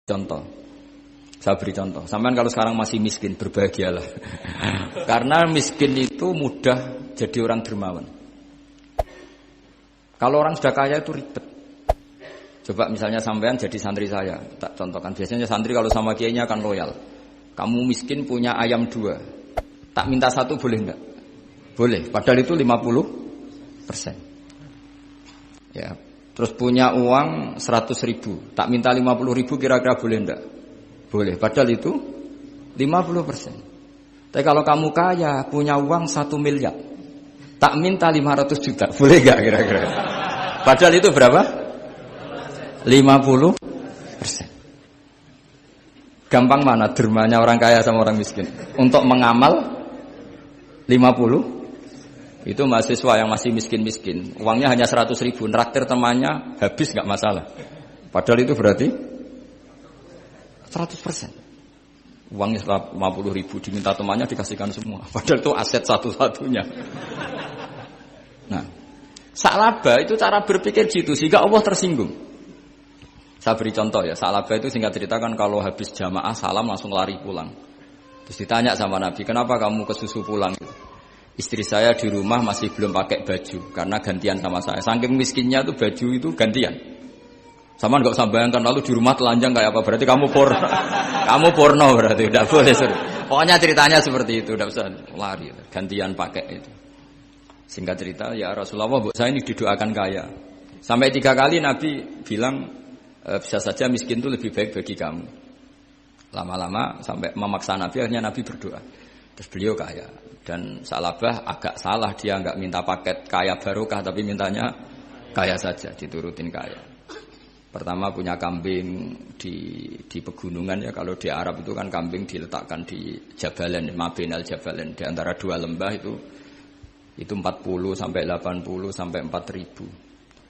Contoh. Saya beri contoh. Sampai kalau sekarang masih miskin, berbahagialah. Karena miskin itu mudah jadi orang dermawan. Kalau orang sudah kaya itu ribet. Coba misalnya sampean jadi santri saya, tak contohkan. Biasanya santri kalau sama kiainya akan loyal. Kamu miskin punya ayam 2, tak minta 1 boleh enggak? Boleh, padahal itu 50%. Ya, terus punya uang 100.000, tak minta 50.000 kira-kira boleh enggak? Boleh, padahal itu 50%. Tapi kalau kamu kaya, punya uang 1 miliar, tak minta 500 juta, boleh enggak kira-kira? Padahal itu berapa? 50%. Gampang mana dermanya orang kaya sama orang miskin? Untuk mengamal 50, itu mahasiswa yang masih miskin-miskin, uangnya hanya 100.000, nraktir temannya habis nggak masalah. Padahal itu berarti 100%. Uangnya 50.000 diminta temannya dikasihkan semua. Padahal itu aset satu-satunya. Nah, salaba itu cara berpikir gitu sehingga Allah tersinggung. Saya beri contoh ya, salaba itu singkat cerita kan kalau habis jamaah salam langsung lari pulang. Terus ditanya sama Nabi, kenapa kamu kesusu pulang? Istri saya di rumah masih belum pakai baju karena gantian sama saya. Saking miskinnya tuh baju itu gantian. Sama nggak usah bayangkan lalu di rumah telanjang kayak apa? Berarti kamu porno. Kamu porno berarti tidak boleh. Pokoknya ceritanya seperti itu, tidak usah lari. Gantian pakai itu. Singkat cerita, ya Rasulullah, bu saya ini didoakan kaya. Sampai 3 kali Nabi bilang bisa saja miskin itu lebih baik bagi kamu. Lama-lama sampai memaksa Nabi, akhirnya Nabi berdoa. Terus beliau kaya. Dan Salabah agak salah, dia nggak minta paket kaya barokah, tapi mintanya kaya saja, diturutin kaya. Pertama punya kambing di pegunungan ya, kalau di Arab itu kan kambing diletakkan di Jabalen, Mabinal Jabalen, di antara 2 lembah itu 40 sampai 80 sampai 4.000.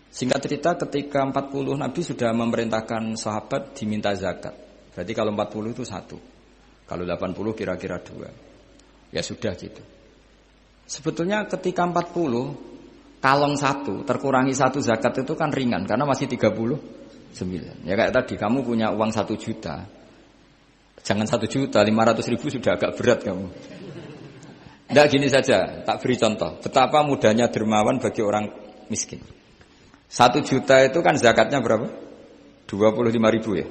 Singkat cerita ketika 40 Nabi sudah memerintahkan sahabat diminta zakat. Berarti kalau 40 itu 1. Kalau 80 kira-kira 2. Ya sudah gitu. Sebetulnya ketika 40 kalong 1 terkurangi 1 zakat itu kan ringan karena masih 39. Ya kayak tadi kamu punya uang 1 juta. Jangan 1 juta, 500.000 sudah agak berat kamu. Tidak gini saja, tak beri contoh. Betapa mudahnya dermawan bagi orang miskin. 1 juta itu kan zakatnya berapa? 25.000 ya.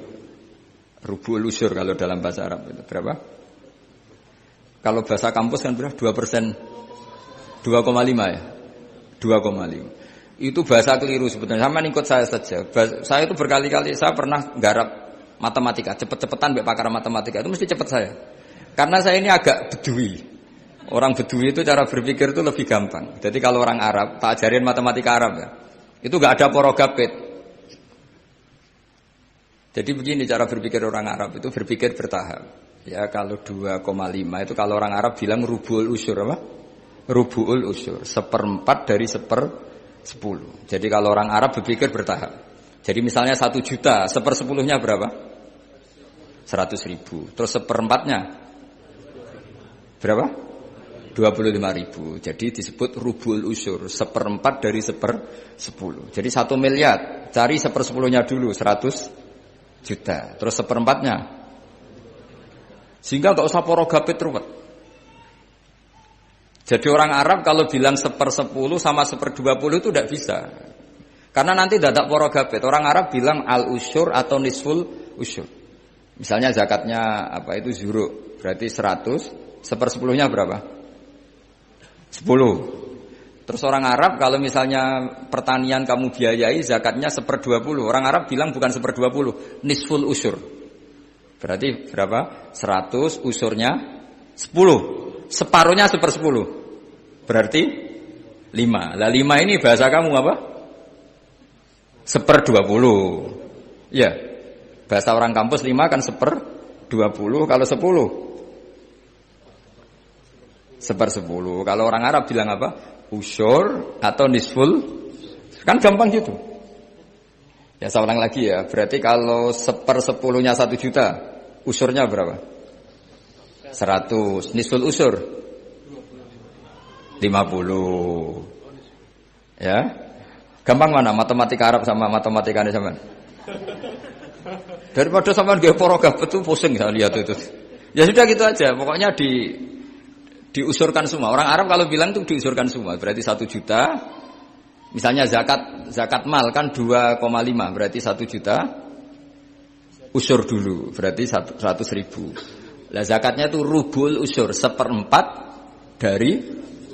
Rubul usyur kalau dalam bahasa Arab itu berapa? Kalau bahasa kampus kan berapa? 2%. 2,5 ya. 2,5. Itu bahasa keliru sebetulnya. Sama ikut saya saja. Saya itu berkali-kali saya pernah garap matematika, cepet-cepetan mbek pakar matematika itu mesti cepet saya. Karena saya ini agak bedui. Orang bedui itu cara berpikir itu lebih gampang. Jadi kalau orang Arab, tak ajarin matematika Arab ya. Itu enggak ada porogapit. Jadi begini cara berpikir orang Arab itu berpikir bertahap. Ya kalau 2,5 itu kalau orang Arab bilang rubul usyur apa? Rubul usyur, 1/4 dari 1/10. Jadi kalau orang Arab berpikir bertahap. Jadi misalnya 1 juta, 1/10-nya berapa? 100.000. Terus 1/4-nya berapa? 25.000. Jadi disebut rubul usyur, 1/4 dari 1/10. Jadi 1 miliar, cari 1/10-nya dulu, 100 juta. Terus 1/4-nya. Sehingga enggak usah porogapit ruwet. Jadi orang Arab kalau bilang 1/10 sama 1/20 itu tidak bisa. Karena nanti dadak porogapit. Orang Arab bilang al-usyur atau nisful usyur. Misalnya zakatnya apa itu zuruk, berarti 100, 1/10-nya berapa? 10. Terus orang Arab kalau misalnya pertanian kamu biayai zakatnya 1/20. Orang Arab bilang bukan 1/20, nisful usyur. Berarti berapa? 100 usurnya 10. Separuhnya 1/10. Berarti 5. Lah 5 ini bahasa kamu apa? 1/20. Ya. Bahasa orang kampus 5 kan 1/20. Kalau 10 1/10. Kalau orang Arab bilang apa? Usyur atau nisful. Kan gampang gitu. Ya saya ulang lagi ya. Berarti kalau 1/10-nya 1 juta, usurnya berapa? 100. Nisful usur 50. Ya. Gampang mana matematika Arab sama matematika ini sama? Daripada sampean nggih para gabet itu pusing saya lihat itu. Ya sudah gitu aja, pokoknya diusurkan semua. Orang Arab kalau bilang itu diusurkan semua, berarti 1 juta. Misalnya zakat mal kan 2,5, berarti 1 juta. Usur dulu, berarti 100 ribu. Lah zakatnya itu rubul usur, 1/4 dari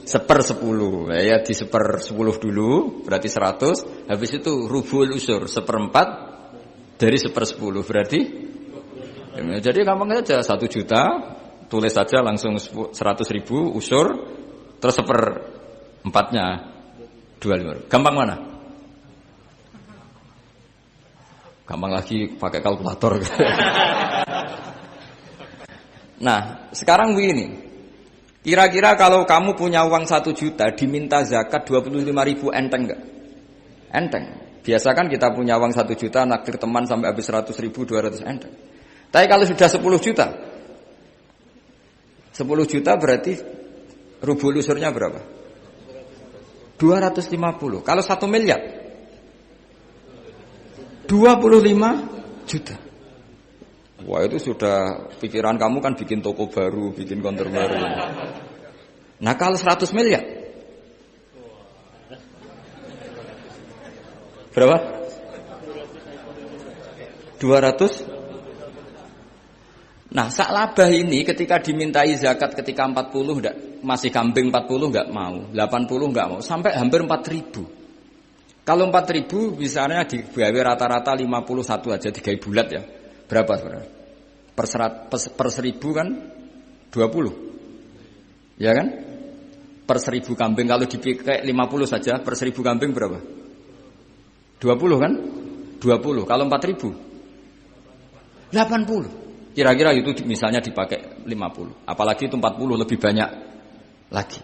1/10. Ya di 1/10 dulu, berarti 100. Habis itu rubul usur, 1/4 dari 1/10, berarti. Jadi gampang saja, 1 juta, tulis saja langsung 100 ribu usur, terus 1/4-nya 25. Gampang mana? Gampang lagi pakai kalkulator. Nah, sekarang begini. Kira-kira kalau kamu punya uang 1 juta diminta zakat 25 ribu, enteng enggak? Enteng. Biasa kan kita punya uang 1 juta naktir teman sampai habis 100 ribu, 200 enteng. Tapi kalau sudah 10 juta 10 juta berarti rubul usurnya berapa? 250. Kalau 1 miliar 25 juta. Wah itu sudah pikiran kamu kan bikin toko baru, bikin konter baru. Nah kalau 100 miliar berapa? 200. Nah sak labah ini ketika dimintai zakat ketika 40 enggak, masih kambing 40 enggak mau, 80 enggak mau, sampai hampir 4.000. Kalau 4.000 misalnya digawe rata-rata 51 aja, digawe bulat ya. Berapa sebenarnya? Per 1.000 kan 20. Ya kan? Per 1.000 kambing kalau dipakai 50 saja, per 1.000 kambing berapa? 20 kan? 20. Kalau 4.000? 80. Kira-kira itu misalnya dipakai 50. Apalagi itu 40 lebih banyak lagi.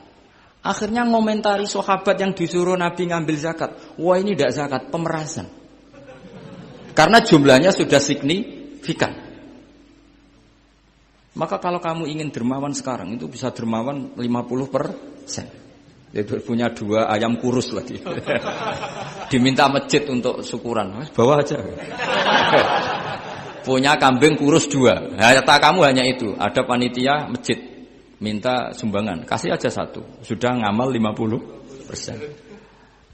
Akhirnya ngomentari sahabat yang disuruh Nabi ngambil zakat. Wah ini tidak zakat, pemerasan. Karena jumlahnya sudah signifikan. Maka kalau kamu ingin dermawan sekarang, itu bisa dermawan 50%. Itu punya 2 ayam kurus lagi. Diminta masjid untuk syukuran. Bawa aja. Punya kambing kurus 2. Nah, kata kamu hanya itu. Ada panitia masjid minta sumbangan, kasih aja 1. Sudah ngamal 50%.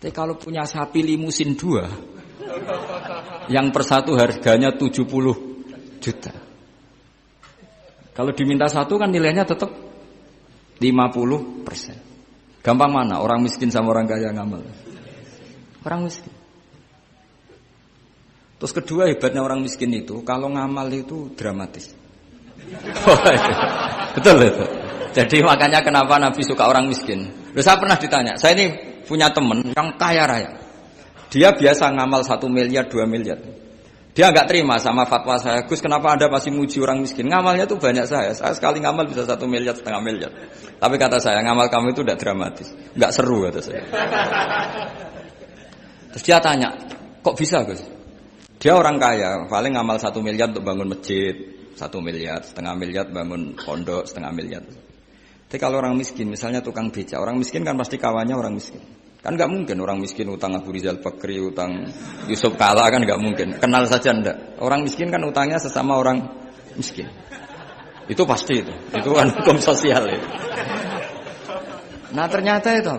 Tapi kalau punya sapi limusin 2, yang per 1 harganya 70 juta. Kalau diminta 1 kan nilainya tetap 50%. Gampang mana? Orang miskin sama orang kaya ngamal? Orang miskin. Terus kedua hebatnya orang miskin itu kalau ngamal itu dramatis. Betul itu. Jadi makanya kenapa Nabi suka orang miskin. Loh, saya pernah ditanya, saya ini punya teman yang kaya raya. Dia biasa ngamal 1 miliar, 2 miliar. Dia enggak terima sama fatwa saya, Gus kenapa Anda masih muji orang miskin? Ngamalnya tuh banyak saya sekali ngamal bisa 1 miliar, setengah miliar. Tapi kata saya, ngamal kamu itu tidak dramatis, enggak seru kata saya. Terus dia tanya, kok bisa Gus? Dia orang kaya, paling ngamal 1 miliar untuk bangun masjid, 1 miliar, setengah miliar bangun pondok, setengah miliar. Tapi kalau orang miskin, misalnya tukang beca, orang miskin kan pasti kawannya orang miskin. Kan nggak mungkin orang miskin utang Abu Rizal Bakri, utang Yusuf Kala kan nggak mungkin. Kenal saja ndak. Orang miskin kan utangnya sesama orang miskin. Itu pasti itu kan hukum sosial itu. Nah ternyata itu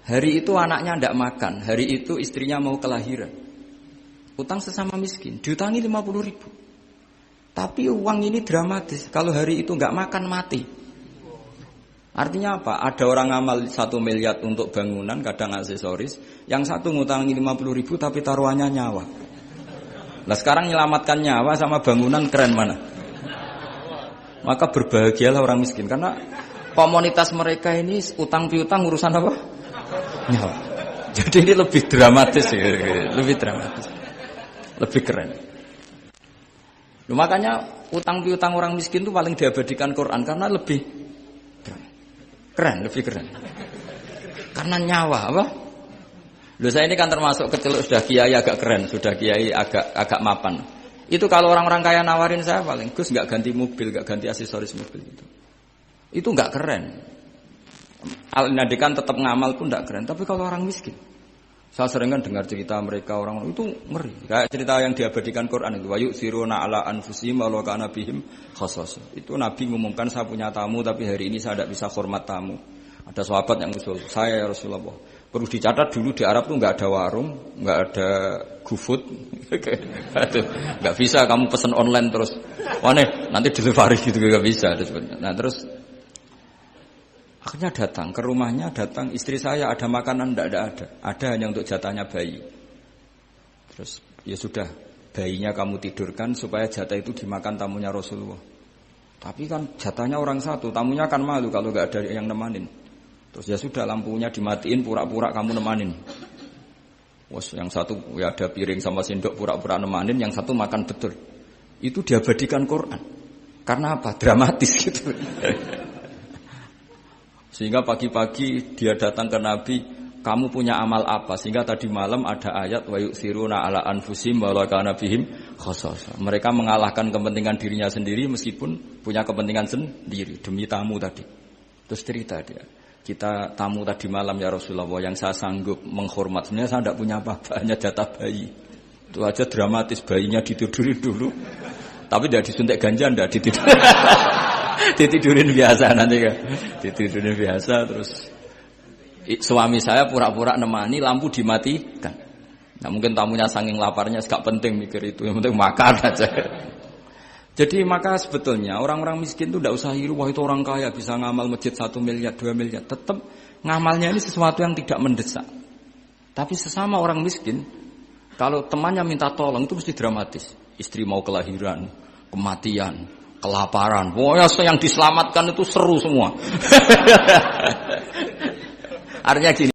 hari itu anaknya ndak makan, hari itu istrinya mau kelahiran. Utang sesama miskin, diutangi 50 ribu. Tapi uang ini dramatis. Kalau hari itu nggak makan mati. Artinya apa? Ada orang amal 1 miliar untuk bangunan, kadang aksesoris. Yang satu ngutangi 50 ribu tapi taruhannya nyawa. Nah sekarang menyelamatkan nyawa sama bangunan keren mana? Maka berbahagialah orang miskin. Karena komunitas mereka ini utang piutang urusan apa? Nyawa. Jadi ini lebih dramatis ya. Lebih dramatis. Lebih keren. Makanya utang piutang orang miskin itu paling diabadikan Quran karena lebih keren, lebih keren. Karena nyawa apa? Loh saya ini kan termasuk keceluk sudah kiai agak keren, sudah kiai agak mapan. Itu kalau orang-orang kaya nawarin saya paling Gus nggak ganti mobil, nggak ganti aksesoris mobil itu. Itu nggak keren. Al-Nadikan tetap ngamal pun nggak keren. Tapi kalau orang miskin Saya sering kan dengar cerita mereka orang itu ngeri. Kayak cerita yang diabadikan Quran itu, wa yu'thiruna ala anfusihim walau kana bihim khassas. Itu Nabi ngumumkan saya punya tamu tapi hari ini saya tidak bisa hormat tamu. Ada sahabat yang usul, saya ya Rasulullah. Perlu dicatat dulu di Arab tuh enggak ada warung, enggak ada GoFood. Enggak bisa kamu pesan online terus. Wane, nanti delivery gitu enggak bisa. Nah, terus akhirnya datang ke rumahnya, datang istri saya ada makanan ada hanya untuk jatahnya bayi. Terus ya sudah, bayinya kamu tidurkan supaya jatah itu dimakan tamunya Rasulullah. Tapi kan jatahnya orang satu, tamunya kan malu kalau nggak ada yang nemanin. Terus ya sudah, lampunya dimatiin, pura-pura kamu nemanin. Wes yang satu ya ada piring sama sendok, pura-pura nemanin, yang satu makan betul. Itu diabadikan Quran. Karena apa? Dramatis gitu. Sehingga pagi-pagi dia datang ke Nabi, kamu punya amal apa? Sehingga tadi malam ada ayat wa yu'thiruna ala anfusihim walau kana bihim khassas. Mereka mengalahkan kepentingan dirinya sendiri meskipun punya kepentingan sendiri demi tamu tadi. Terus cerita dia, kita tamu tadi malam ya Rasulullah, yang saya sanggup menghormat, sebenarnya saya tidak punya apa-apa, hanya jatah bayi. Itu aja dramatis, bayinya ditidurin dulu. Tapi tidak disuntik ganja, tidak ditidurin. Ditidurin biasa nanti kan. Ditidurin biasa terus suami saya pura-pura nemani, lampu dimatikan. Nah mungkin tamunya saking laparnya gak penting mikir itu, yang penting makan aja. Jadi maka sebetulnya orang-orang miskin itu tidak usah iri, wah itu orang kaya bisa ngamal masjid 1 miliar, 2 miliar. Tetap ngamalnya ini sesuatu yang tidak mendesak. Tapi sesama orang miskin, kalau temannya minta tolong itu mesti dramatis. Istri mau kelahiran, kematian, kelaparan. Pokoknya yang diselamatkan itu seru semua. Artinya gini.